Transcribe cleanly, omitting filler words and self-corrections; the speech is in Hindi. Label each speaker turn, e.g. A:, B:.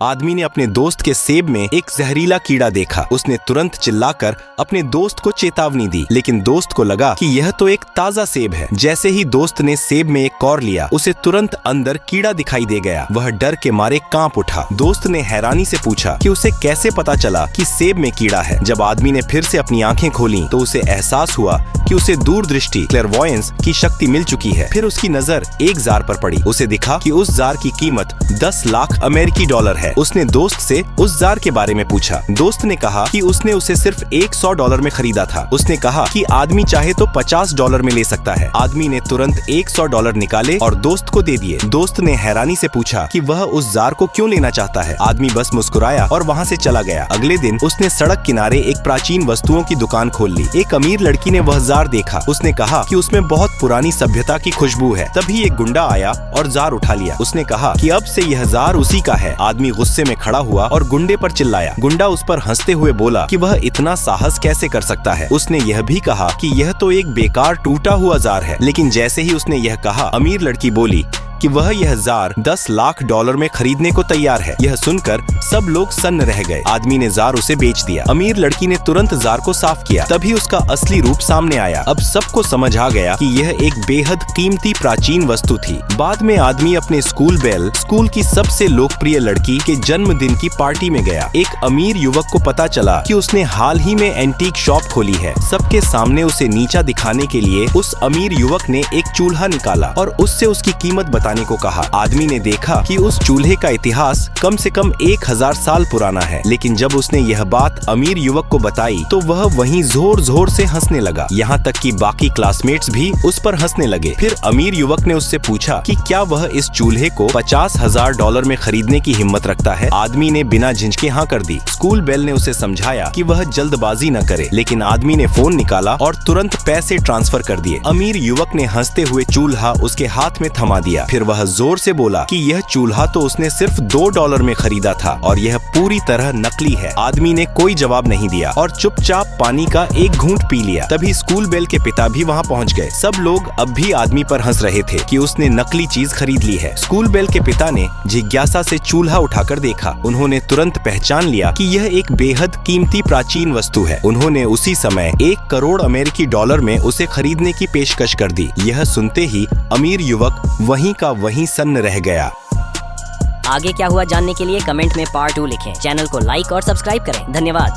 A: आदमी ने अपने दोस्त के सेब में एक जहरीला कीड़ा देखा। उसने तुरंत चिल्लाकर अपने दोस्त को चेतावनी दी, लेकिन दोस्त को लगा कि यह तो एक ताजा सेब है। जैसे ही दोस्त ने सेब में एक कौर लिया, उसे तुरंत अंदर कीड़ा दिखाई दे गया। वह डर के मारे कांप उठा। दोस्त ने हैरानी से पूछा कि उसे कैसे पता चला कि सेब में कीड़ा है। जब आदमी ने फिर से अपनी आंखें खोली तो उसे एहसास हुआ कि उसे दूरदृष्टि क्लेरवॉयंस की शक्ति मिल चुकी है। फिर उसकी नजर एक जार पर पड़ी। उसे दिखा कि उस जार की कीमत 10 लाख अमेरिकी डॉलर है। उसने दोस्त से उस जार के बारे में पूछा। दोस्त ने कहा कि उसने उसे सिर्फ $100 में खरीदा था। उसने कहा कि आदमी चाहे तो $50 में ले सकता है। आदमी ने तुरंत $100 निकाले और दोस्त को दे दिए। दोस्त ने हैरानी से पूछा कि वह उस जार को क्यों लेना चाहता है। आदमी बस मुस्कुराया और वहाँ से चला गया। अगले दिन उसने सड़क किनारे एक प्राचीन वस्तुओं की दुकान खोल ली। एक अमीर लड़की ने वह जार देखा। उसने कहा कि उसमें बहुत पुरानी सभ्यता की खुशबू है। तभी एक गुंडा आया और जार उठा लिया। उसने कहा कि अब से यह जार उसी का है। आदमी गुस्से में खड़ा हुआ और गुंडे पर चिल्लाया। गुंडा उस पर हंसते हुए बोला कि वह इतना साहस कैसे कर सकता है। उसने यह भी कहा कि यह तो एक बेकार टूटा हुआ जार है। लेकिन जैसे ही उसने यह कहा, अमीर लड़की बोली कि वह यह जार $10 लाख में खरीदने को तैयार है। यह सुनकर सब लोग सन्न रह गए। आदमी ने जार उसे बेच दिया। अमीर लड़की ने तुरंत जार को साफ किया। तभी उसका असली रूप सामने आया। अब सबको समझ आ गया कि यह एक बेहद कीमती प्राचीन वस्तु थी। बाद में आदमी अपने स्कूल की सबसे लोकप्रिय लड़की के जन्मदिन की पार्टी में गया। एक अमीर युवक को पता चला कि उसने हाल ही में एंटीक शॉप खोली है। सबके सामने उसे नीचा दिखाने के लिए उस अमीर युवक ने एक चूल्हा निकाला और उससे उसकी कीमत बताने को कहा। आदमी ने देखा कि उस चूल्हे का इतिहास कम से कम 1000 साल पुराना है। लेकिन जब उसने यह बात अमीर युवक को बताई तो वह वहीं जोर जोर से हंसने लगा। यहाँ तक कि बाकी क्लासमेट्स भी उस पर हंसने लगे। फिर अमीर युवक ने उससे पूछा कि क्या वह इस चूल्हे को $50,000 में खरीदने की हिम्मत रखता है। आदमी ने बिना झिझके हाँ कर दी। स्कूल बेल ने उसे समझाया कि वह जल्दबाजी न करे, लेकिन आदमी ने फोन निकाला और तुरंत पैसे ट्रांसफर कर दिए। अमीर युवक ने हंसते हुए चूल्हा उसके हाथ में थमा दिया। फिर वह जोर से बोला कि यह चूल्हा तो उसने सिर्फ $2 में खरीदा था और यह पूरी तरह नकली है। आदमी ने कोई जवाब नहीं दिया और चुपचाप पानी का एक घूंट पी लिया। तभी स्कूल बेल के पिता भी वहाँ पहुँच गए। सब लोग अब भी आदमी पर हंस रहे थे कि उसने नकली चीज खरीद ली है। स्कूल बेल के पिता ने जिज्ञासा से चूल्हा उठाकर देखा। उन्होंने तुरंत पहचान लिया कि यह एक बेहद कीमती प्राचीन वस्तु है। उन्होंने उसी समय $1 करोड़ अमेरिकी डॉलर में उसे खरीदने की पेशकश कर दी। यह सुनते ही अमीर युवक वहीं का वहीं सन्न रह गया।
B: आगे क्या हुआ जानने के लिए कमेंट में पार्ट 2 लिखें। चैनल को लाइक और सब्सक्राइब करें। धन्यवाद।